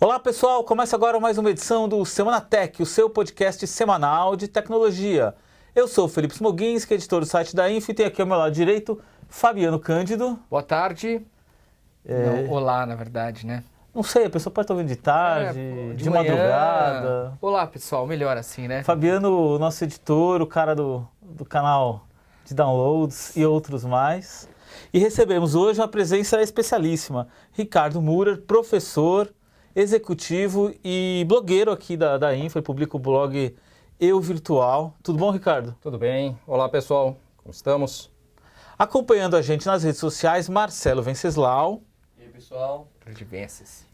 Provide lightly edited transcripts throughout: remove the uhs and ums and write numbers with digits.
Olá pessoal, começa agora mais uma edição do Semana Tech, o seu podcast semanal de tecnologia. Eu sou o Felipe Smoginski, editor do site da Info, e tenho aqui ao meu lado direito Fabiano Cândido. Boa tarde. Não, olá, na verdade, né? Não sei, a pessoa pode estar ouvindo de tarde, de manhã. Madrugada. Olá, pessoal, melhor assim, né? Fabiano, nosso editor, o cara do canal de downloads e outros mais. E recebemos hoje uma presença especialíssima, Ricardo Müller, professor, executivo e blogueiro aqui da Info, ele publica o blog Eu Virtual. Tudo bom, Ricardo? Tudo bem. Olá, pessoal. Como estamos? Acompanhando a gente nas redes sociais, Marcelo Venceslau. E aí, pessoal?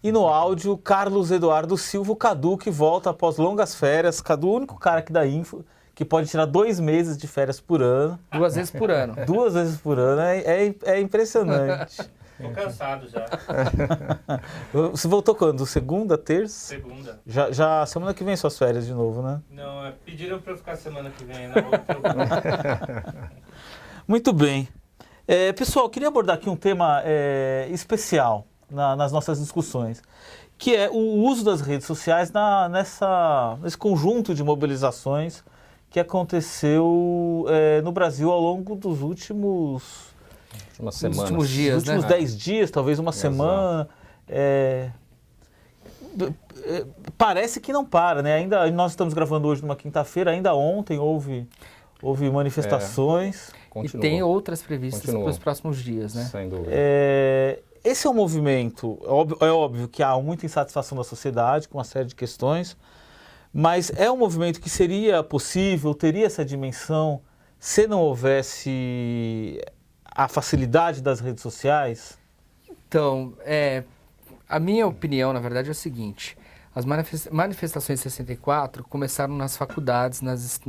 E no áudio, Carlos Eduardo Silva, o Cadu, que volta após longas férias. Cadu, o único cara aqui da Info que pode tirar 2 meses de férias por ano. 2 vezes por ano. 2 vezes por ano, é impressionante. Tô cansado já. Você voltou quando? Segunda, terça? Segunda. Já semana que vem suas férias de novo, né? Não, pediram pra eu ficar semana que vem, na outra. Muito bem. Pessoal, queria abordar aqui um tema especial nas nossas discussões, que é o uso das redes sociais nesse conjunto de mobilizações que aconteceu no Brasil ao longo dos últimos dias, os últimos 10 dias, talvez uma semana. Parece que não para, né? Ainda nós estamos gravando hoje numa quinta-feira, ainda ontem houve manifestações. E tem outras previstas para os próximos dias, né? Sem dúvida. Esse é um movimento, é óbvio que há muita insatisfação da sociedade com uma série de questões, mas é um movimento que seria possível, teria essa dimensão, se não houvesse a facilidade das redes sociais? Então, a minha opinião, na verdade, é o seguinte: as manifestações de 64 começaram nas faculdades, nas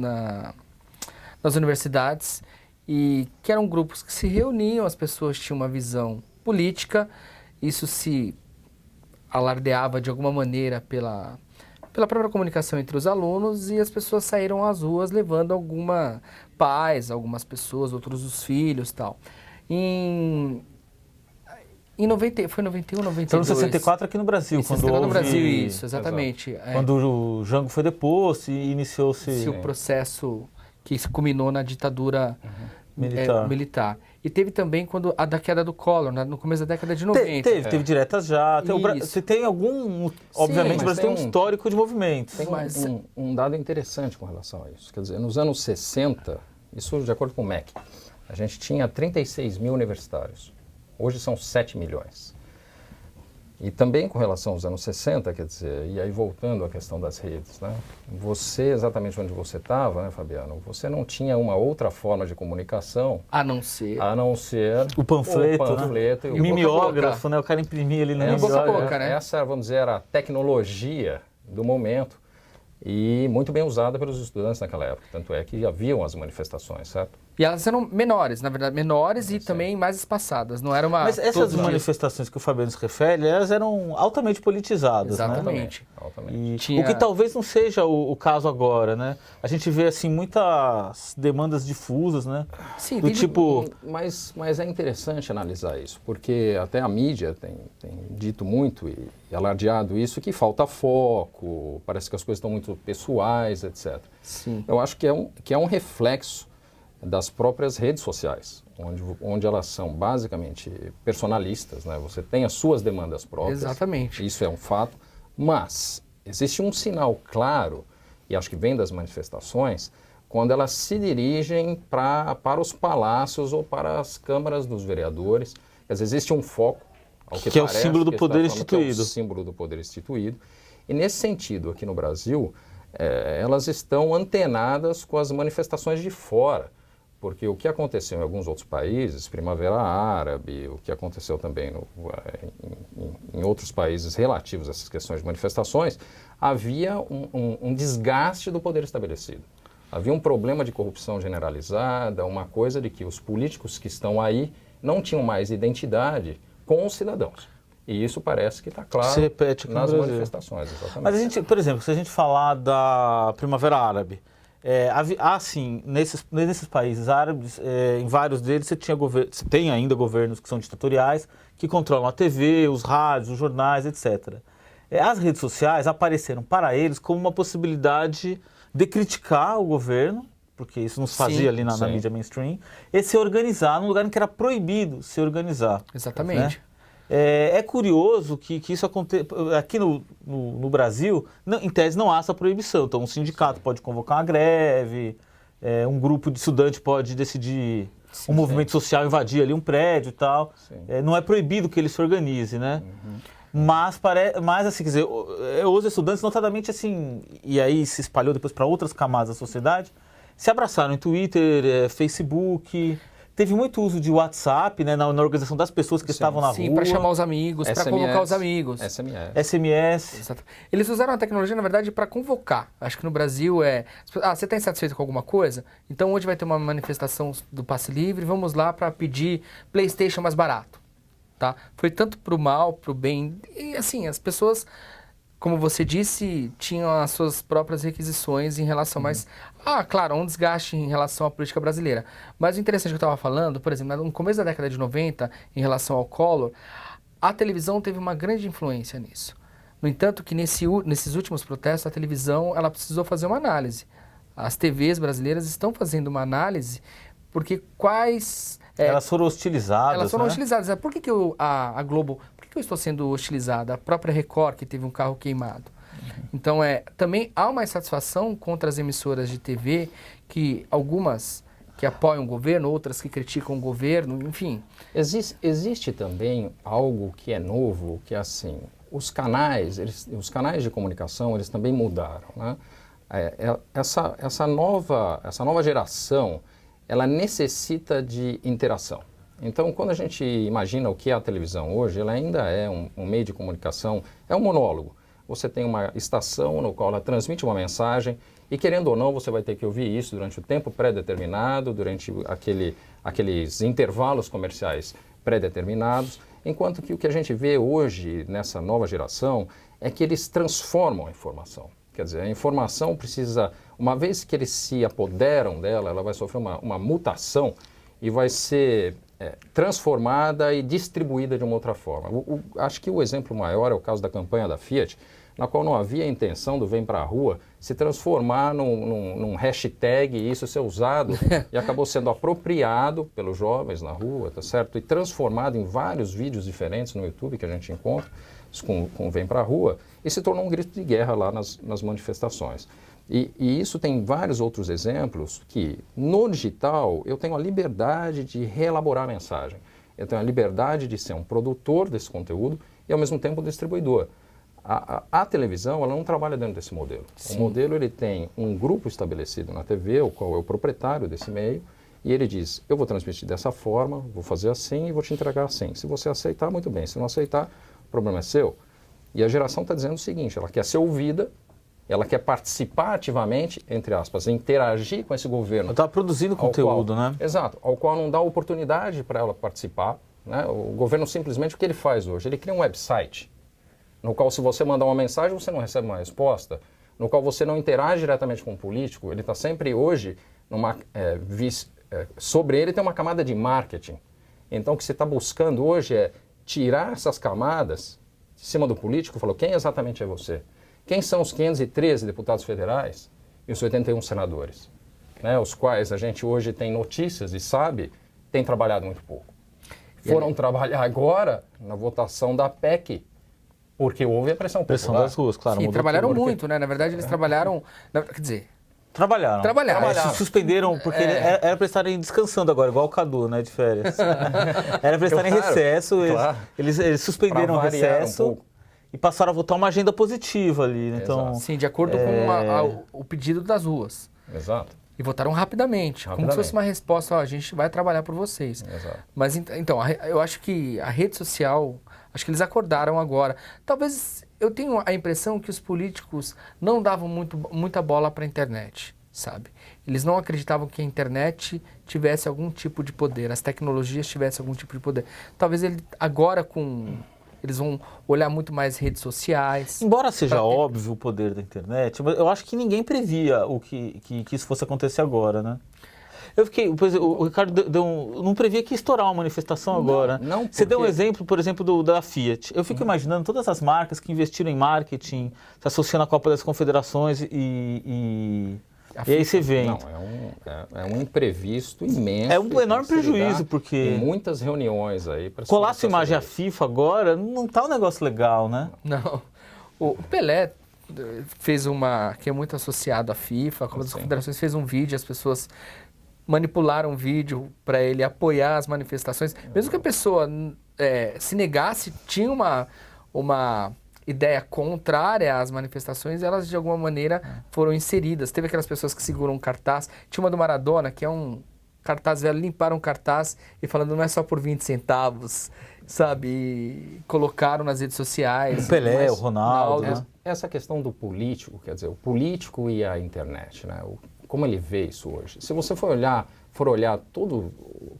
universidades, e que eram grupos que se reuniam, as pessoas tinham uma visão política, isso se alardeava de alguma maneira pela própria comunicação entre os alunos, e as pessoas saíram às ruas levando pais, algumas pessoas, outros os filhos e tal. Foi 91, 92. Então, no 64 aqui no Brasil. Quando houve... no Brasil, isso, exatamente. Quando o Jango foi deposto e iniciou-se... o processo que se culminou na ditadura militar. E teve também quando a queda do Collor, no começo da década de 90. Teve diretas já. Você tem algum... Obviamente, o Brasil tem um histórico de movimentos. Tem um dado interessante com relação a isso. Quer dizer, nos anos 60, isso de acordo com o MEC, a gente tinha 36 mil universitários. Hoje são 7 milhões. E também com relação aos anos 60, quer dizer, e aí voltando à questão das redes, né? Você, exatamente onde você estava, né, Fabiano, você não tinha uma outra forma de comunicação... A não ser o panfleto, né? O mimeógrafo, né? O cara imprimia ali no boca a boca, né? Essa, vamos dizer, era a tecnologia do momento e muito bem usada pelos estudantes naquela época. Tanto é que haviam as manifestações, certo? E elas eram menores, na verdade, e também mais espaçadas, não era uma... Mas essas manifestações que o Fabiano se refere, elas eram altamente politizadas, exatamente. Né? Altamente. O que talvez não seja o caso agora, né? A gente vê, assim, muitas demandas difusas, né? Sim, Mas é interessante analisar isso, porque até a mídia tem dito muito e alardeado isso, que falta foco, parece que as coisas estão muito pessoais, etc. Sim. Eu acho que é um reflexo das próprias redes sociais, onde elas são basicamente personalistas, né? Você tem as suas demandas próprias. Exatamente. Isso é um fato, mas existe um sinal claro, e acho que vem das manifestações, quando elas se dirigem para os palácios ou para as câmaras dos vereadores. Quer dizer, existe um foco, ao que é o parece, símbolo do poder instituído. Que é o símbolo do poder instituído. E nesse sentido, aqui no Brasil, elas estão antenadas com as manifestações de fora. Porque o que aconteceu em alguns outros países, Primavera Árabe, o que aconteceu também em outros países relativos a essas questões de manifestações, havia um desgaste do poder estabelecido. Havia um problema de corrupção generalizada, uma coisa de que os políticos que estão aí não tinham mais identidade com os cidadãos. E isso parece que está claro se repete aqui nas no Brasil. manifestações. Exatamente. Mas por exemplo, se a gente falar da Primavera Árabe, sim, nesses países árabes, em vários deles você tem ainda governos que são ditatoriais, que controlam a TV, os rádios, os jornais, etc. as redes sociais apareceram para eles como uma possibilidade de criticar o governo, porque isso nos fazia ali na mídia mainstream, e se organizar num lugar em que era proibido se organizar. Exatamente. Né? É curioso que isso aconteça. Aqui no Brasil, em tese, não há essa proibição. Então, um sindicato pode convocar uma greve, um grupo de estudantes pode decidir um movimento social invadir ali um prédio e tal. Não é proibido que ele se organize, né? Mas assim, quer dizer, os estudantes, notadamente assim, e aí se espalhou depois para outras camadas da sociedade, se abraçaram em Twitter, Facebook. Teve muito uso de WhatsApp, né, na organização das pessoas que estavam na rua. Sim, para chamar os amigos, para convocar os amigos. SMS. Exato. Eles usaram a tecnologia, na verdade, para convocar. Acho que no Brasil você está insatisfeito com alguma coisa? Então hoje vai ter uma manifestação do Passe Livre, vamos lá para pedir PlayStation mais barato. Tá? Foi tanto para o mal, para o bem. E assim, as pessoas, como você disse, tinham as suas próprias requisições em relação mais... claro, um desgaste em relação à política brasileira. Mas o interessante que eu estava falando, por exemplo, no começo da década de 90, em relação ao Collor, a televisão teve uma grande influência nisso. No entanto, que nesses últimos protestos, a televisão ela precisou fazer uma análise. As TVs brasileiras estão fazendo uma análise porque elas foram hostilizadas. Elas foram hostilizadas. Por que a Globo... Por que eu estou sendo hostilizada? A própria Record, que teve um carro queimado. Então, também há uma insatisfação contra as emissoras de TV, que algumas que apoiam o governo, outras que criticam o governo, enfim. Existe também algo que é novo, que é assim, os canais de comunicação, eles também mudaram, né? Essa nova geração, ela necessita de interação. Então, quando a gente imagina o que é a televisão hoje, ela ainda é um meio de comunicação, é um monólogo. Você tem uma estação no qual ela transmite uma mensagem e, querendo ou não, você vai ter que ouvir isso durante o tempo pré-determinado, durante aqueles intervalos comerciais pré-determinados, enquanto que o que a gente vê hoje nessa nova geração é que eles transformam a informação. Quer dizer, a informação precisa, uma vez que eles se apoderam dela, ela vai sofrer uma mutação e vai ser transformada e distribuída de uma outra forma. Acho que o exemplo maior é o caso da campanha da Fiat, na qual não havia a intenção do Vem Pra Rua se transformar num hashtag e isso ser usado e acabou sendo apropriado pelos jovens na rua, tá certo? E transformado em vários vídeos diferentes no YouTube que a gente encontra com Vem Pra Rua e se tornou um grito de guerra lá nas manifestações. E isso tem vários outros exemplos que, no digital, eu tenho a liberdade de reelaborar a mensagem. Eu tenho a liberdade de ser um produtor desse conteúdo e, ao mesmo tempo, um distribuidor. A televisão, ela não trabalha dentro desse modelo. Sim. O modelo, ele tem um grupo estabelecido na TV, o qual é o proprietário desse meio, e ele diz, eu vou transmitir dessa forma, vou fazer assim e vou te entregar assim. Se você aceitar, muito bem. Se não aceitar, o problema é seu. E a geração está dizendo o seguinte, ela quer ser ouvida, ela quer participar ativamente, entre aspas, interagir com esse governo. Está produzindo conteúdo, né? Exato, ao qual não dá oportunidade para ela participar, né? O governo simplesmente, o que ele faz hoje? Ele cria um website, no qual se você mandar uma mensagem, você não recebe uma resposta, no qual você não interage diretamente com o político, ele está sempre hoje, sobre ele tem uma camada de marketing. Então o que você está buscando hoje é tirar essas camadas de cima do político, falou, quem exatamente é você? Quem são os 513 deputados federais e os 81 senadores, né, os quais a gente hoje tem notícias e sabe, tem trabalhado muito pouco. Foram trabalhar agora na votação da PEC, porque houve a pressão popular. Pressão das ruas, claro. Sim, trabalharam muito, né? Na verdade, eles trabalharam... Quer dizer... Trabalharam. Se suspenderam, porque era para estarem descansando agora, igual o Cadu, né, de férias. Era para estarem em recesso, eles suspenderam o recesso e passaram a votar uma agenda positiva ali. Né? Então, sim, de acordo com o pedido das ruas. Exato. E votaram rapidamente, como se fosse uma resposta, a gente vai trabalhar por vocês. Exato. Mas então, eu acho que a rede social, acho que eles acordaram agora. Talvez, eu tenho a impressão que os políticos não davam muita bola para a internet, sabe? Eles não acreditavam que a internet tivesse algum tipo de poder, as tecnologias tivessem algum tipo de poder. Talvez agora eles vão olhar muito mais redes sociais. Embora seja óbvio o poder da internet, eu acho que ninguém previa que isso fosse acontecer agora, né? Eu fiquei, por exemplo, o Ricardo não previa que ia estourar uma manifestação agora. Não, Você deu um porque- exemplo, por exemplo, da Fiat. Eu fico imaginando todas as marcas que investiram em marketing, se associando à Copa das Confederações e aí você vê. Não, é um imprevisto imenso. É um enorme que se lidar prejuízo, porque em muitas reuniões aí. para colar sua se imagem à fazer. FIFA agora, não tá um negócio legal, né? Não. O Pelé fez que é muito associado à FIFA, a Copa das Sim. Confederações fez um vídeo, as pessoas manipularam o vídeo para ele apoiar as manifestações. Mesmo que a pessoa se negasse, tinha uma ideia contrária às manifestações, elas de alguma maneira foram inseridas. Teve aquelas pessoas que seguram um cartaz. Tinha uma do Maradona, que é um cartaz velho, limparam o cartaz e falando não é só por 20 centavos, sabe? E colocaram nas redes sociais. O Pelé, Mas- o Ronaldo, né? Essa questão do político, quer dizer, o político e a internet, né? Como ele vê isso hoje. Se você for olhar todo,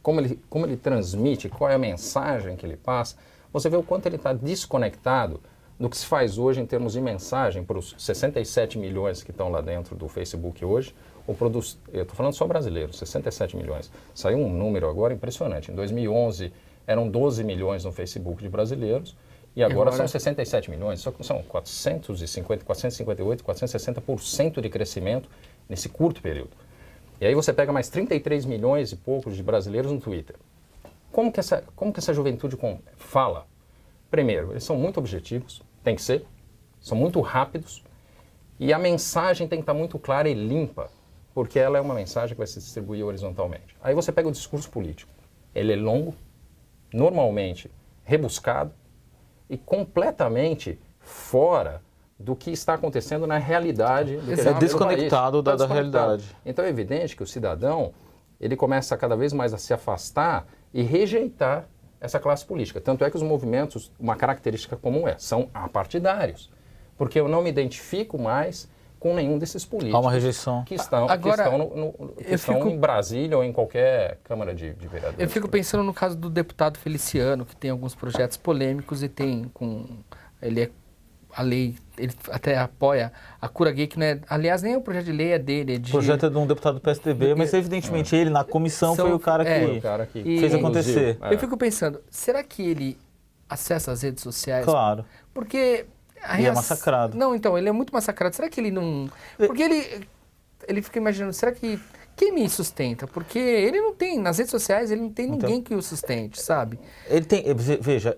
como ele transmite, qual é a mensagem que ele passa, você vê o quanto ele está desconectado do que se faz hoje em termos de mensagem para os 67 milhões que estão lá dentro do Facebook hoje, eu estou falando só brasileiro, 67 milhões. Saiu um número agora impressionante. Em 2011 eram 12 milhões no Facebook de brasileiros e agora são 67 milhões. São 458, 460% de crescimento nesse curto período. E aí você pega mais 33 milhões e poucos de brasileiros no Twitter. Como que essa juventude fala? Primeiro, eles são muito objetivos, tem que ser, são muito rápidos e a mensagem tem que estar muito clara e limpa, porque ela é uma mensagem que vai se distribuir horizontalmente. Aí você pega o discurso político. Ele é longo, normalmente rebuscado e completamente fora do que está acontecendo na realidade. Do que a gente vê no desconectado país. da realidade. Então é evidente que o cidadão ele começa cada vez mais a se afastar e rejeitar essa classe política. Tanto é que os movimentos, uma característica comum são apartidários. Porque eu não me identifico mais com nenhum desses políticos. Há uma rejeição. Que estão em Brasília ou em qualquer Câmara de Vereadores. Eu fico pensando no caso do deputado Feliciano, que tem alguns projetos polêmicos e a lei, ele até apoia a cura gay, que não é, aliás, nem é um projeto de lei, é dele. O projeto é de um deputado do PSDB, mas evidentemente ele na comissão foi o cara que fez acontecer. Eu fico pensando, será que ele acessa as redes sociais? Claro. Porque... E é massacrado. Não, então, ele é muito massacrado. Será que ele não... Porque ele fica imaginando, será que... Quem me sustenta? Porque ele não tem, nas redes sociais, ele não tem ninguém que o sustente, sabe? Ele tem, veja,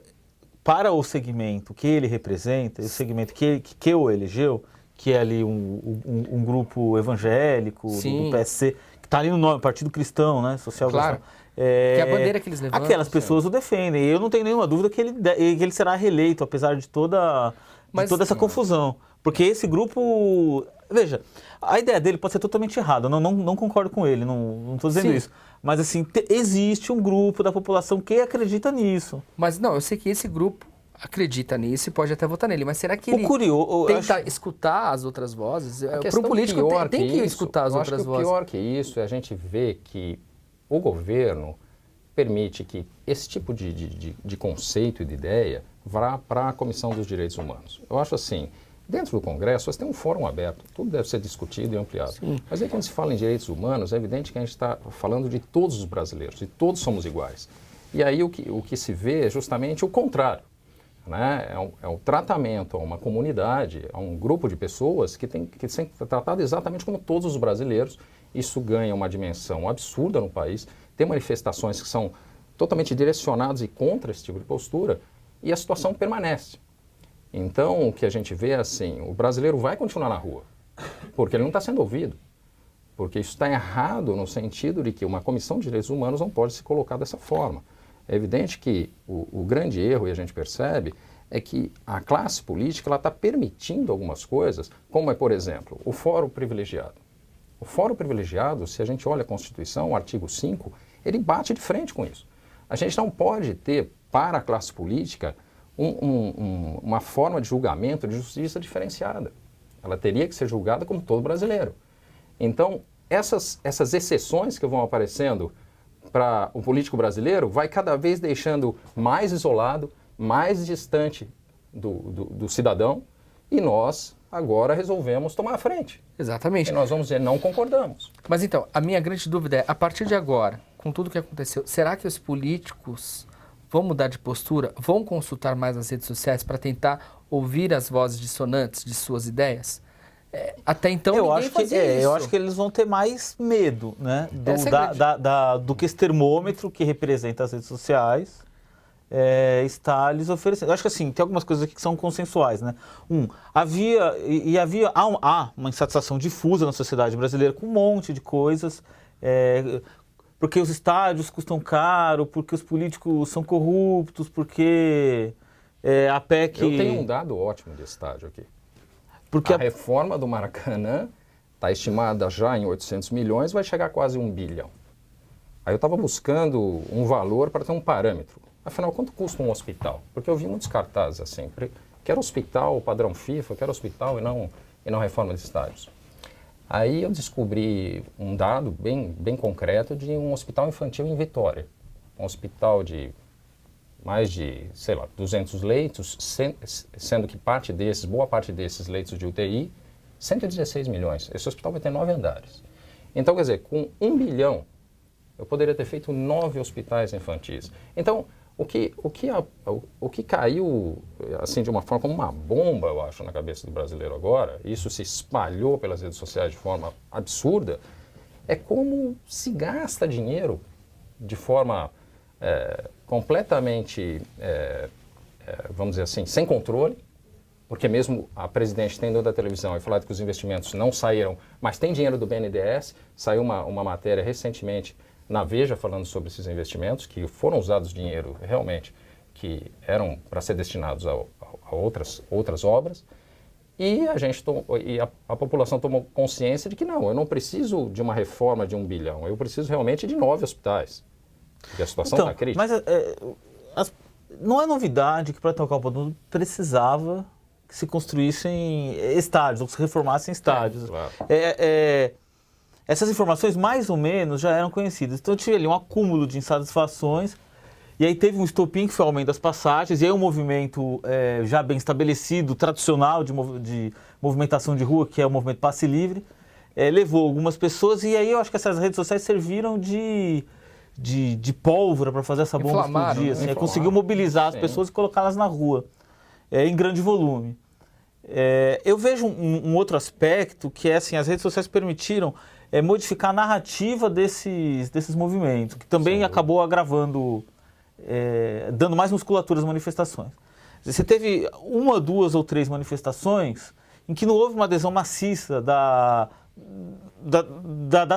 para o segmento que ele representa, o segmento que o elegeu, que é ali um grupo evangélico do PSC, que está ali no nome, Partido Cristão, né? Social Claro. Cristão. Que é a bandeira que eles levantam. Aquelas pessoas o defendem. Eu não tenho nenhuma dúvida que ele será reeleito, apesar de toda essa confusão. Porque esse grupo... Veja, a ideia dele pode ser totalmente errada. Eu não concordo com ele, não estou dizendo isso. Mas, assim, existe um grupo da população que acredita nisso. Mas, não, eu sei que esse grupo acredita nisso e pode até votar nele. Mas será que ele tenta escutar as outras vozes? Para o político tem que escutar as outras vozes. O pior que isso é a gente ver que o governo permite que esse tipo de conceito e de ideia vá para a Comissão dos Direitos Humanos. Eu acho assim, dentro do Congresso, você tem um fórum aberto, tudo deve ser discutido e ampliado. Sim. Mas aí quando se fala em direitos humanos, é evidente que a gente está falando de todos os brasileiros, e todos somos iguais. E aí o que se vê é justamente o contrário. Né? É um tratamento a uma comunidade, a um grupo de pessoas que tem que ser tratado exatamente como todos os brasileiros. Isso ganha uma dimensão absurda no país, tem manifestações que são totalmente direcionadas e contra esse tipo de postura, e a situação permanece. Então, o que a gente vê é assim, o brasileiro vai continuar na rua, porque ele não está sendo ouvido, porque isso está errado no sentido de que uma comissão de direitos humanos não pode se colocar dessa forma. É evidente que o grande erro, e a gente percebe, é que a classe política está permitindo algumas coisas, como é, por exemplo, o fórum privilegiado. O fórum privilegiado, se a gente olha a Constituição, o artigo 5, ele bate de frente com isso. A gente não pode ter, para a classe política, uma forma de julgamento de justiça diferenciada. Ela teria que ser julgada como todo brasileiro. Então, essas exceções que vão aparecendo para o político brasileiro vai cada vez deixando mais isolado, mais distante do cidadão, e nós agora resolvemos tomar a frente. Exatamente. E nós vamos dizer, não concordamos. Mas então, a minha grande dúvida é, a partir de agora, com tudo que aconteceu, será que os políticos vão mudar de postura, vão consultar mais as redes sociais para tentar ouvir as vozes dissonantes de suas ideias? Até então ninguém fazia isso. Eu acho que eles vão ter mais medo, né, do que esse termômetro que representa as redes sociais está lhes oferecendo. Eu acho que assim, tem algumas coisas aqui que são consensuais, né? Há uma insatisfação difusa na sociedade brasileira com um monte de coisas, porque os estádios custam caro, porque os políticos são corruptos, porque a PEC... Eu tenho um dado ótimo de estádio aqui. Porque a reforma do Maracanã está estimada já em 800 milhões, vai chegar a quase 1 bilhão. Aí eu estava buscando um valor para ter um parâmetro. Afinal, quanto custa um hospital? Porque eu vi muitos cartazes assim, quero hospital padrão FIFA, quero hospital e não reforma de estádios. Aí eu descobri um dado bem concreto de um hospital infantil em Vitória. Um hospital de mais de, 200 leitos, sendo que boa parte desses leitos de UTI, 116 milhões. Esse hospital vai ter 9 andares. Então, quer dizer, com 1 bilhão, eu poderia ter feito 9 hospitais infantis. Então, o que caiu, assim, de uma forma como uma bomba, eu acho, na cabeça do brasileiro agora, isso se espalhou pelas redes sociais de forma absurda, é como se gasta dinheiro de forma completamente, vamos dizer assim, sem controle, porque mesmo a presidente tendo da televisão e falado que os investimentos não saíram, mas tem dinheiro do BNDES, saiu uma matéria recentemente na Veja falando sobre esses investimentos, que foram usados dinheiro realmente, que eram para ser destinados a outras obras, e a população tomou consciência de que não, eu não preciso de uma reforma de 1 bilhão, eu preciso realmente de 9 hospitais. Porque a situação está crítica. Mas não é novidade que para ter o Copa do Mundo precisava que se construíssem estádios, ou que se reformassem estádios. Claro. Essas informações mais ou menos já eram conhecidas. Então eu tive ali um acúmulo de insatisfações, e aí teve um estopim que foi o aumento das passagens, e aí um movimento já bem estabelecido, tradicional de movimentação de rua, que é o movimento Passe Livre, levou algumas pessoas, e aí eu acho que essas redes sociais serviram de pólvora para fazer essa bomba explodir. Assim, conseguiu mobilizar as pessoas e colocá-las na rua, em grande volume. Eu vejo um outro aspecto que é assim, as redes sociais permitiram modificar a narrativa desses movimentos, que também acabou agravando, dando mais musculatura às manifestações. Você teve 1, 2 ou 3 manifestações em que não houve uma adesão maciça da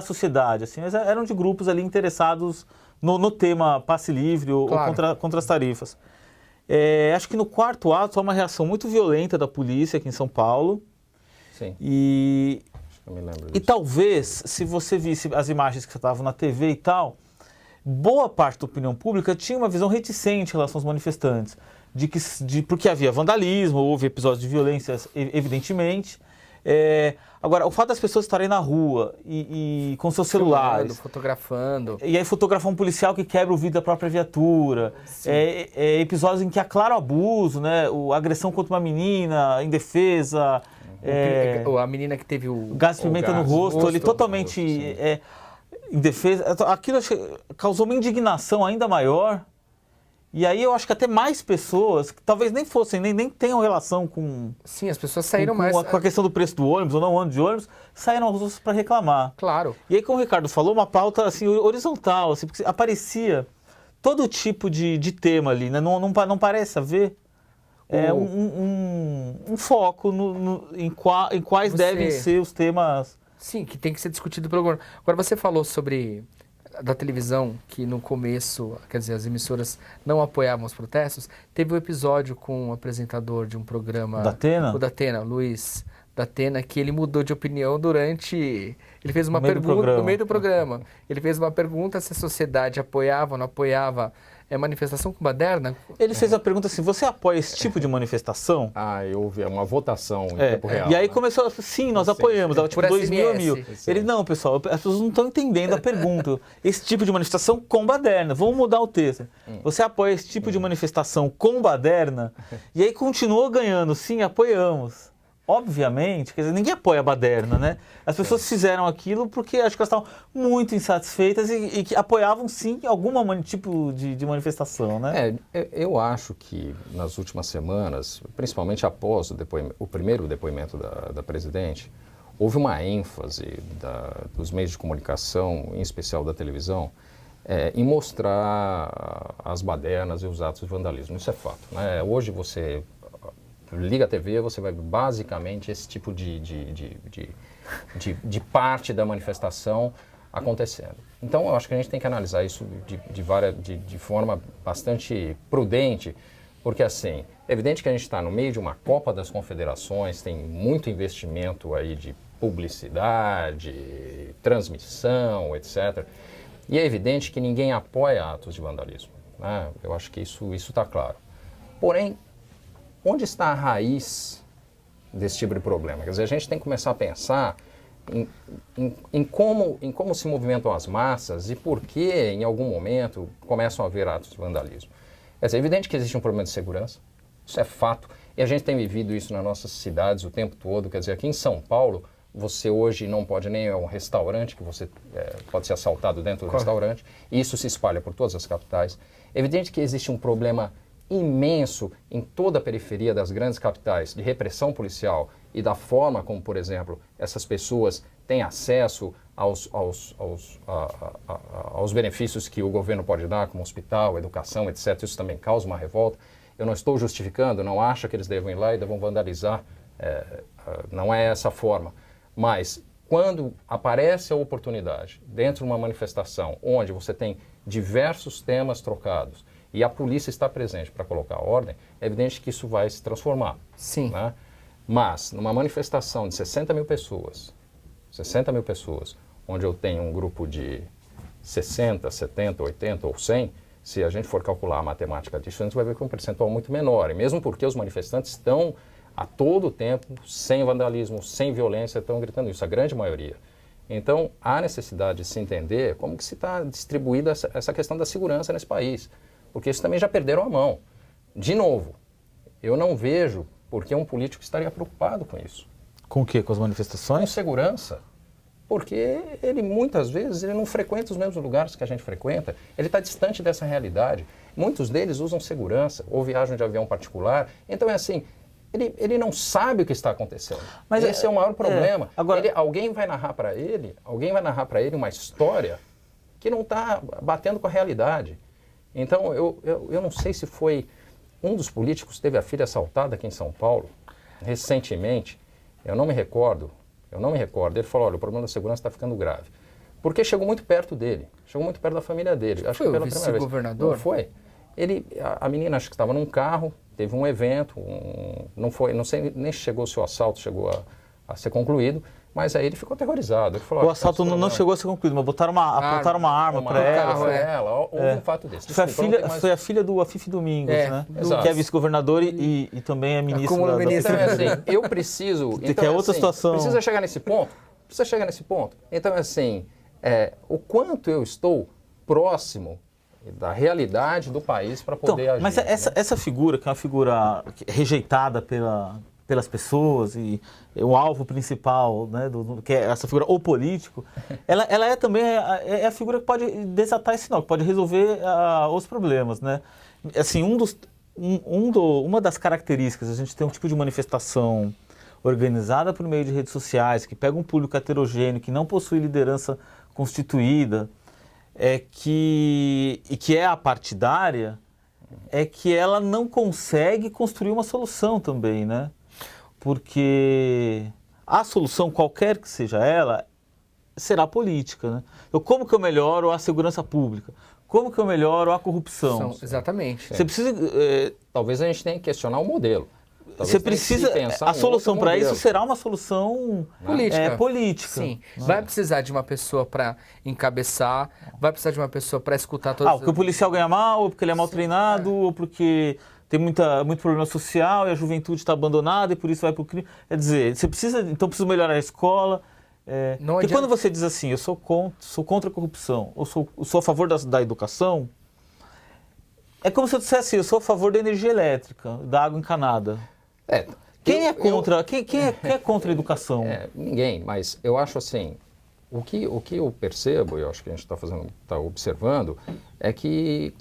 sociedade, assim, mas eram de grupos ali interessados no tema passe livre ou contra as tarifas. Acho que no quarto ato há uma reação muito violenta da polícia aqui em São Paulo. Sim. Eu me lembro disso. E talvez, se você visse as imagens que estavam na TV e tal, boa parte da opinião pública tinha uma visão reticente em relação aos manifestantes, porque havia vandalismo, houve episódios de violência, evidentemente. Agora, o fato das pessoas estarem na rua e com seus celulares... Fotografando. E aí fotografar um policial que quebra o vidro da própria viatura. Episódios em que há claro abuso, né? A agressão contra uma menina, indefesa. A menina que teve o... Gás de pimenta no rosto, ele totalmente indefesa. Aquilo causou uma indignação ainda maior. E aí eu acho que até mais pessoas, que talvez nem fossem, nem tenham relação com... Sim, as pessoas saíram com a questão do preço do ônibus ou não ando de ônibus, saíram às ruas para reclamar. Claro. E aí, como o Ricardo falou, uma pauta assim, horizontal, assim, porque aparecia todo tipo de tema ali, né? Não parece haver um foco em quais devem ser os temas... Sim, que tem que ser discutido pelo governo. Agora, você falou sobre... da televisão, que no começo, quer dizer, as emissoras não apoiavam os protestos. Teve um episódio com um apresentador de um programa... Datena? O Datena, Luiz Datena, que ele mudou de opinião durante... Ele fez uma pergunta no meio do programa. Ele fez uma pergunta se a sociedade apoiava ou não apoiava manifestação com baderna. Ele fez a pergunta assim, você apoia esse tipo de manifestação? Eu ouvi uma votação em tempo real. E aí começou, sim, nós apoiamos, tipo 2.000 a 1.000. Ele, não, pessoal, as pessoas não estão entendendo a pergunta. Esse tipo de manifestação com baderna, vamos mudar o texto. Você apoia esse tipo de manifestação com baderna? E aí continuou ganhando, sim, apoiamos. obviamente, quer dizer, ninguém apoia a baderna, né? As pessoas fizeram aquilo porque acho que elas estavam muito insatisfeitas e que apoiavam sim algum tipo de manifestação, né? Eu acho que nas últimas semanas, principalmente após o primeiro depoimento da presidente, houve uma ênfase dos meios de comunicação, em especial da televisão, em mostrar as badernas e os atos de vandalismo. Isso é fato, né? Hoje você liga a TV, você vai basicamente esse tipo de parte da manifestação acontecendo. Então, eu acho que a gente tem que analisar isso de forma bastante prudente, porque, assim, é evidente que a gente está no meio de uma Copa das Confederações, tem muito investimento aí de publicidade, transmissão, etc. E é evidente que ninguém apoia atos de vandalismo, né? Eu acho que isso está claro. Porém, onde está a raiz desse tipo de problema? Quer dizer, a gente tem que começar a pensar em como se movimentam as massas e por que, em algum momento, começam a haver atos de vandalismo. Quer dizer, é evidente que existe um problema de segurança, isso é fato, e a gente tem vivido isso nas nossas cidades o tempo todo. Quer dizer, aqui em São Paulo, você hoje não pode nem ir a um restaurante, que você pode ser assaltado dentro do restaurante, e isso se espalha por todas as capitais. É evidente que existe um problema imenso em toda a periferia das grandes capitais de repressão policial e da forma como, por exemplo, essas pessoas têm acesso aos benefícios que o governo pode dar, como hospital, educação, etc. Isso também causa uma revolta. Eu não estou justificando, não acho que eles devam ir lá e devam vandalizar, não é essa a forma. Mas quando aparece a oportunidade dentro de uma manifestação onde você tem diversos temas trocados e a polícia está presente para colocar ordem, é evidente que isso vai se transformar. Sim. Né? Mas, numa manifestação de 60 mil pessoas, onde eu tenho um grupo de 60, 70, 80 ou 100, se a gente for calcular a matemática disso, a gente vai ver que é um percentual muito menor. E mesmo porque os manifestantes estão a todo tempo, sem vandalismo, sem violência, estão gritando isso, a grande maioria. Então, há necessidade de se entender como que se está distribuída essa questão da segurança nesse país. Porque isso também já perderam a mão. De novo, eu não vejo por que um político estaria preocupado com isso. Com o quê? Com as Com manifestações? segurança. Porque ele, muitas vezes, ele não frequenta os mesmos lugares que a gente frequenta. Ele está distante dessa realidade. Muitos deles usam segurança ou viajam de avião particular. Então, é assim, ele não sabe o que está acontecendo. Mas esse é o maior problema. Agora, alguém vai narrar para ele uma história que não está batendo com a realidade. Então, eu não sei se foi um dos políticos que teve a filha assaltada aqui em São Paulo, recentemente, eu não me recordo. Ele falou, olha, o problema da segurança está ficando grave. Porque chegou muito perto dele, chegou muito perto da família dele. Acho foi que pela o primeira vez. vice-governador? Não foi. A menina acho que estava num carro, teve um evento, não sei nem se chegou se o assalto chegou a ser concluído, mas aí ele ficou aterrorizado. Ele falou, o assalto não chegou a ser concluído, mas apontaram uma arma para ela. Houve um fato desse. Desculpa, Foi a filha do Afif Domingos, né? Exato. Que é vice-governador e também é ministro Como da ministro. Então, é assim, eu preciso... Que é outra situação. Precisa chegar nesse ponto. Então, é assim, o quanto eu estou próximo da realidade do país para poder agir. Mas essa figura, que é uma figura rejeitada pelas pessoas e o alvo principal, né, que é essa figura, o político, ela é também a figura que pode desatar esse nó, que pode resolver os problemas, né? Assim, uma das características, a gente tem um tipo de manifestação organizada por meio de redes sociais, que pega um público heterogêneo, que não possui liderança constituída, que é a partidária, é que ela não consegue construir uma solução também, né? Porque a solução, qualquer que seja ela, será política, né? Então, como que eu melhoro a segurança pública? Como que eu melhoro a corrupção? Exatamente. Você precisa... Talvez a gente tenha que questionar o modelo. Você precisa... A solução para isso será uma solução política. Sim. Vai precisar de uma pessoa para encabeçar, vai precisar de uma pessoa para escutar todas porque o policial ganha mal, ou porque ele é mal treinado, ou porque tem muito problema social e a juventude está abandonada e por isso vai para o crime. Quer dizer, então precisa melhorar a escola. Porque quando você diz assim, eu sou contra a corrupção, ou sou a favor da educação, é como se eu dissesse assim, eu sou a favor da energia elétrica, da água encanada. Quem é contra? Quem é contra a educação? Ninguém, mas eu acho assim, o que eu percebo, e eu acho que a gente está observando, é que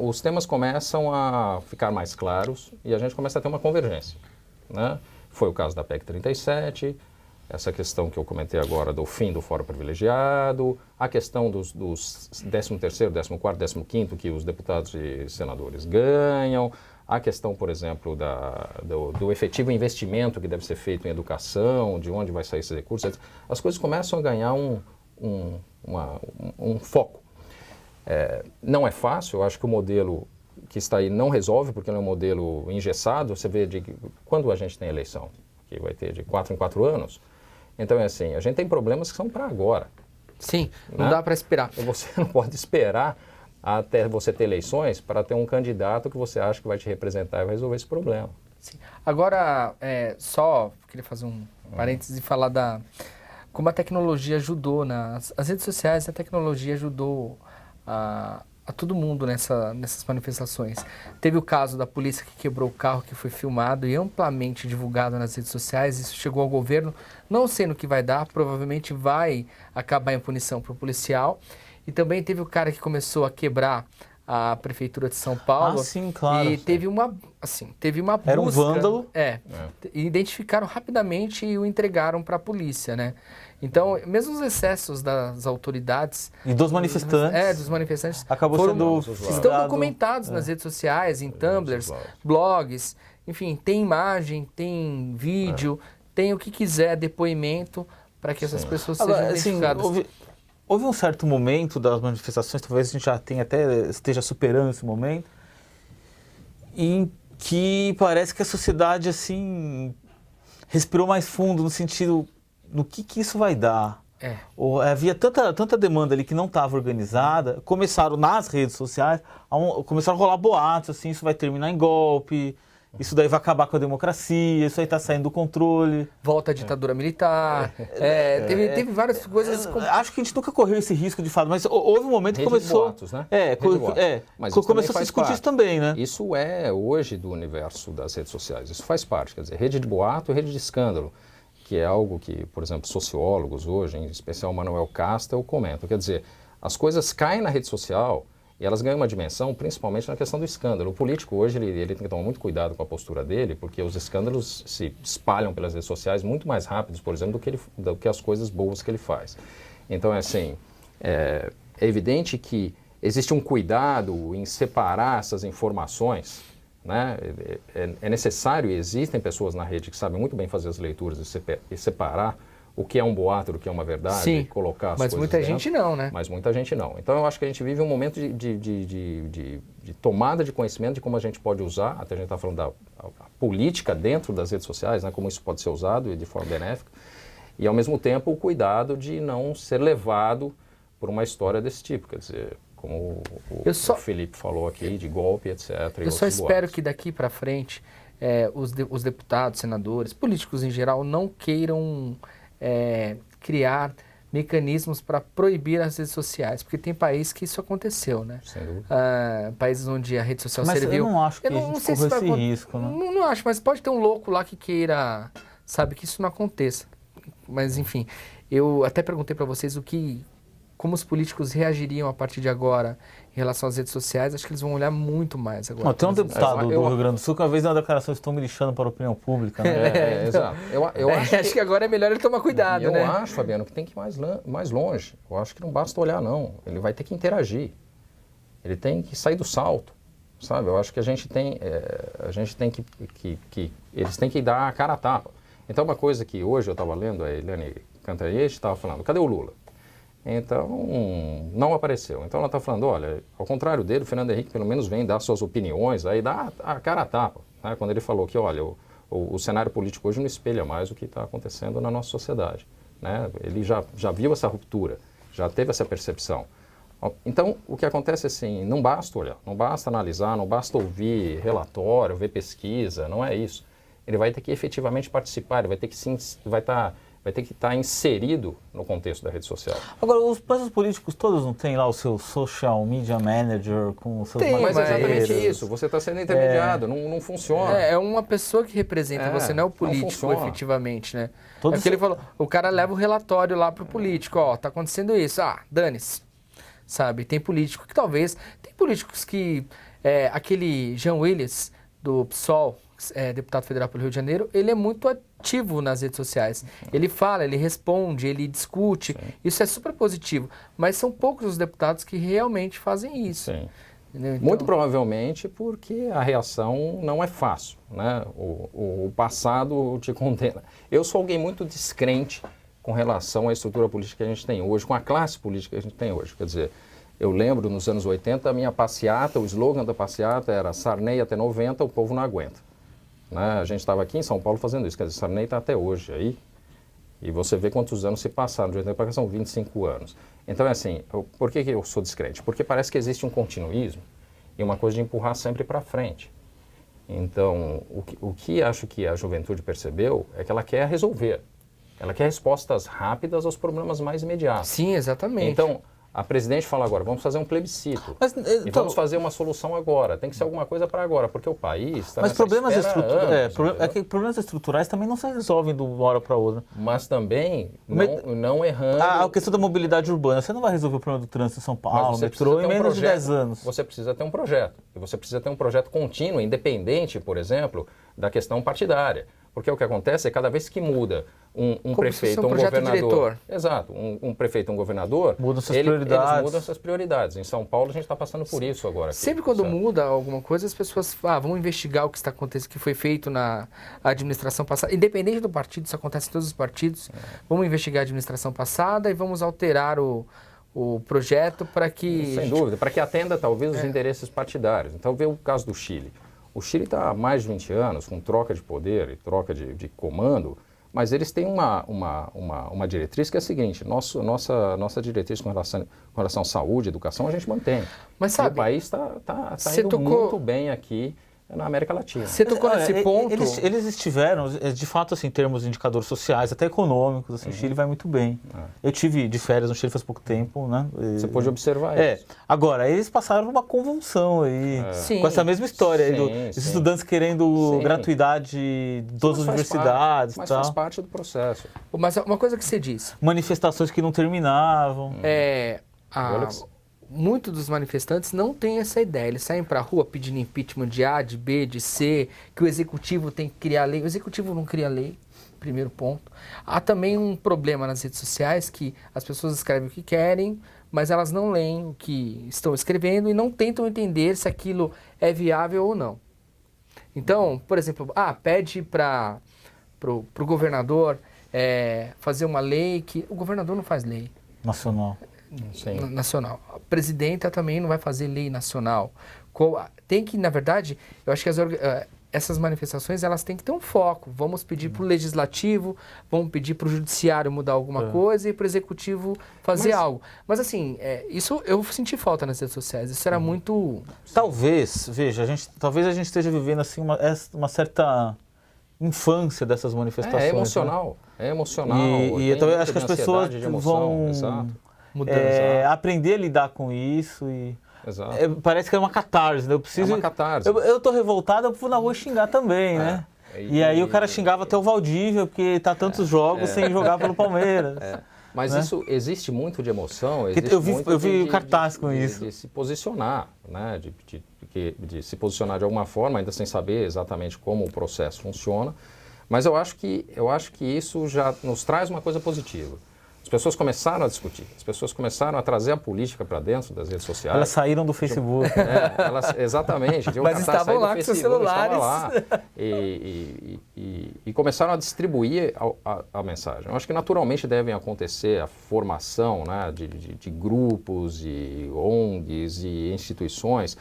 os temas começam a ficar mais claros e a gente começa a ter uma convergência, né? Foi o caso da PEC 37, essa questão que eu comentei agora do fim do fórum privilegiado, a questão dos 13º, 14º, 15º que os deputados e senadores ganham, a questão, por exemplo, do efetivo investimento que deve ser feito em educação, de onde vai sair esses recursos, etc. As coisas começam a ganhar um foco. Não é fácil, eu acho que o modelo que está aí não resolve, porque ele é um modelo engessado. Você vê quando a gente tem eleição, que vai ter de 4 em 4 anos, então é assim, a gente tem problemas que são para agora. Sim, não né? dá para esperar. Você não pode esperar até você ter eleições para ter um candidato que você acha que vai te representar e vai resolver esse problema. Sim. Agora, só queria fazer um parênteses e falar como a tecnologia ajudou as redes sociais, a tecnologia ajudou a todo mundo nessas manifestações. Teve o caso da polícia que quebrou o carro, que foi filmado e amplamente divulgado nas redes sociais. Isso chegou ao governo, não sei no que vai dar, provavelmente vai acabar em punição para o policial. E também teve o cara que começou a quebrar a prefeitura de São Paulo. Ah, sim, claro. E teve uma busca. Era um vândalo. Identificaram rapidamente e o entregaram para a polícia, né? Então, mesmo os excessos das autoridades... E dos manifestantes. Dos manifestantes. Acabou sendo... Estão documentados nas redes sociais, em tumblers, blogs. Enfim, tem imagem, tem vídeo, tem o que quiser, depoimento, para que essas pessoas sejam identificadas. Houve um certo momento das manifestações, talvez a gente já esteja superando esse momento, em que parece que a sociedade assim respirou mais fundo no sentido no que isso vai dar. Havia tanta demanda ali que não estava organizada, começaram nas redes sociais, começaram a rolar boatos, assim, isso vai terminar em golpe, isso daí vai acabar com a democracia, isso aí está saindo do controle. Volta à ditadura militar. Teve várias coisas. Acho que a gente nunca correu esse risco de fato, mas houve um momento que começou. Boatos, né? Mas começou a se discutir isso também, né? Isso é hoje do universo das redes sociais. Isso faz parte, quer dizer, rede de boato e rede de escândalo, que é algo que, por exemplo, sociólogos hoje, em especial Manuel Castel, comentam. Quer dizer, as coisas caem na rede social. E elas ganham uma dimensão, principalmente na questão do escândalo. O político hoje ele tem que tomar muito cuidado com a postura dele, porque os escândalos se espalham pelas redes sociais muito mais rápidos, por exemplo, do que as coisas boas que ele faz. Então, é evidente que existe um cuidado em separar essas informações, né? É necessário, e existem pessoas na rede que sabem muito bem fazer as leituras e separar o que é um boato, o que é uma verdade, sim, colocar as mas coisas muita dentro, gente não, né? Mas muita gente não. Então eu acho que a gente vive um momento de tomada de conhecimento de como a gente pode usar, até a gente está falando da política dentro das redes sociais, né, como isso pode ser usado e de forma benéfica, e ao mesmo tempo o cuidado de não ser levado por uma história desse tipo, quer dizer, como o Felipe falou aqui, de golpe, etc. Eu só espero que daqui para frente os deputados, senadores, políticos em geral não queiram criar mecanismos para proibir as redes sociais, porque tem países que isso aconteceu, né? Sem dúvida. Países onde a rede social mas serviu... eu não acho que a gente corre esse risco, né? Não acho, mas pode ter um louco lá que queira, sabe, que isso não aconteça. Mas, enfim, eu até perguntei para vocês como os políticos reagiriam a partir de agora em relação às redes sociais. Acho que eles vão olhar muito mais agora. Não, tem um deputado do Rio Grande do Sul que uma vez na declaração estão me lixando para a opinião pública. Né? Exato. Eu acho que agora é melhor ele tomar cuidado, né? Eu acho, Fabiano, que tem que ir mais longe. Eu acho que não basta olhar, não. Ele vai ter que interagir. Ele tem que sair do salto, sabe? Eu acho que a gente tem que eles têm que dar a cara a tapa. Então, uma coisa que hoje eu estava lendo, a Eliane Cantanhete estava falando, cadê o Lula? Então, não apareceu. Então, ela está falando, olha, ao contrário dele, o Fernando Henrique pelo menos vem dar suas opiniões, aí dá a cara a tapa. Né? Quando ele falou que, olha, o cenário político hoje não espelha mais o que está acontecendo na nossa sociedade. Né? Ele já viu essa ruptura, já teve essa percepção. Então, o que acontece é assim, não basta olhar, não basta analisar, não basta ouvir relatório, ver pesquisa, não é isso. Ele vai ter que efetivamente participar, ele vai ter que vai estar vai ter que estar inserido no contexto da rede social. Agora, os presos políticos todos não têm lá o seu social media manager com os seus Tem, Mas é maneiras? exatamente isso, você está sendo intermediado, não funciona. É uma pessoa que representa você, não é o não político, funciona. efetivamente, né? Todos É o que ele falou, o cara leva o relatório lá pro político, ó, tá acontecendo isso, dane-se, sabe? Tem político que talvez, tem políticos que, aquele Jean Willis, do PSOL, deputado federal pelo Rio de Janeiro, ele é muito ativo nas redes sociais. Ele fala, ele responde, ele discute, isso é super positivo, mas são poucos os deputados que realmente fazem isso. Sim. Entendeu? Então, Muito provavelmente porque a reação não é fácil, né? O passado te condena. Eu sou alguém muito descrente com relação à estrutura política que a gente tem hoje, com a classe política que a gente tem hoje. Quer dizer, eu lembro nos anos 80, a minha passeata, o slogan da passeata era Sarney até 90, o povo não aguenta. Né? A gente estava aqui em São Paulo fazendo isso, quer dizer, Sarney está até hoje aí, e você vê quantos anos se passaram, de 80 para cá são 25 anos. Então é assim, por que eu sou descrente? Porque parece que existe um continuismo e uma coisa de empurrar sempre para frente. Então, o que acho que a juventude percebeu é que ela quer resolver, ela quer respostas rápidas aos problemas mais imediatos. sim, exatamente. Então, a presidente fala agora, vamos fazer um plebiscito. Mas, E vamos fazer uma solução agora. Tem que ser alguma coisa para agora, porque o país está Mas nessa problemas espera há anos, entendeu? que problemas estruturais também não se resolvem de uma hora para outra. Mas também não errando. A questão da mobilidade urbana, você não vai resolver o problema do trânsito em São mas Paulo, você metrô, precisa em ter um menos de projeto. 10 anos. Você precisa ter um projeto. E você precisa ter um projeto contínuo, independente, por exemplo, da questão partidária. Porque o que acontece é que cada vez que muda um prefeito, um projeto governador... diretor. Exato. Um prefeito, um governador... Mudam suas eles prioridades. mudam suas prioridades. Em São Paulo, a gente está passando por isso agora. Aqui, Sempre quando certo? muda alguma coisa, as pessoas vamos investigar o que está acontecendo, que foi feito na administração passada. Independente do partido, isso acontece em todos os partidos. Vamos investigar a administração passada e vamos alterar o projeto para que... Sem dúvida, para que atenda talvez os interesses partidários. Então, vê o caso do Chile. O Chile está há mais de 20 anos com troca de poder e troca de comando, mas eles têm uma diretriz que é a seguinte, nossa diretriz com relação à saúde, educação, a gente mantém. Mas E sabe, o país está você indo tocou- muito bem aqui na América Latina. Você tocou nesse ponto... Eles estiveram, de fato, assim, em termos de indicadores sociais, até econômicos, assim, o Chile vai muito bem. Eu tive de férias no Chile faz pouco tempo, né? Você pode observar isso. Agora, eles passaram uma convulsão aí, Sim. com essa mesma história aí, Sim, esses sim. estudantes querendo Sim. gratuidade de todas as universidades e Mas tal. faz parte do processo. Mas uma coisa que você disse, Manifestações que não terminavam. Olha que- muitos dos manifestantes não têm essa ideia. Eles saem para a rua pedindo impeachment de A, de B, de C, que o executivo tem que criar lei. O executivo não cria lei, primeiro ponto. Há também um problema nas redes sociais que as pessoas escrevem o que querem, mas elas não leem o que estão escrevendo e não tentam entender se aquilo é viável ou não. Então, por exemplo, pede para o governador fazer uma lei que... O governador não faz lei Nacional. Sim. nacional. A presidenta também não vai fazer lei nacional. Tem que, na verdade, eu acho que essas manifestações elas têm que ter um foco. Vamos pedir para o legislativo, vamos pedir para o judiciário mudar alguma coisa e para o executivo fazer algo. Mas assim, isso eu senti falta nas redes sociais. Isso era muito... Talvez, veja, talvez a gente esteja vivendo assim uma certa infância dessas manifestações. É emocional. Né? É emocional. E eu também acho que as pessoas vão aprender a lidar com isso e Exato. parece que é uma catarse, né? É uma catarse. Eu tô revoltado, eu vou na rua xingar também, né? E aí o cara xingava até o Valdívia, porque tá tantos jogos sem jogar pelo Palmeiras. Mas né? isso existe muito de emoção, Eu vi cartaz com isso. De se posicionar, né? De se posicionar de alguma forma, ainda sem saber exatamente como o processo funciona. Mas eu acho que isso já nos traz uma coisa positiva. As pessoas começaram a discutir, as pessoas começaram a trazer a política para dentro das redes sociais. Elas saíram do Facebook. Exatamente. Mas estavam lá com seus celulares. Lá, e começaram a distribuir a mensagem. Eu acho que naturalmente devem acontecer a formação, né, de grupos e ONGs e instituições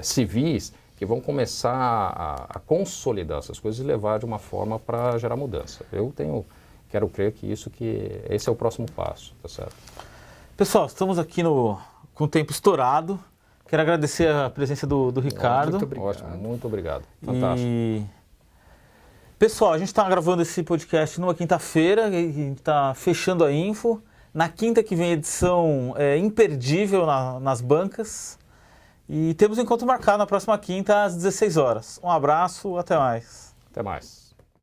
civis que vão começar a consolidar essas coisas e levar de uma forma para gerar mudança. Quero crer que esse é o próximo passo, tá certo? Pessoal, estamos aqui com o tempo estourado. Quero agradecer a presença do Ricardo. Muito obrigado. Ótimo, muito obrigado. Fantástico. Pessoal, a gente está gravando esse podcast numa quinta-feira, a gente está fechando a info. Na quinta que vem, edição imperdível nas bancas. E temos um encontro marcado na próxima quinta, às 16 horas. Um abraço, até mais. Até mais.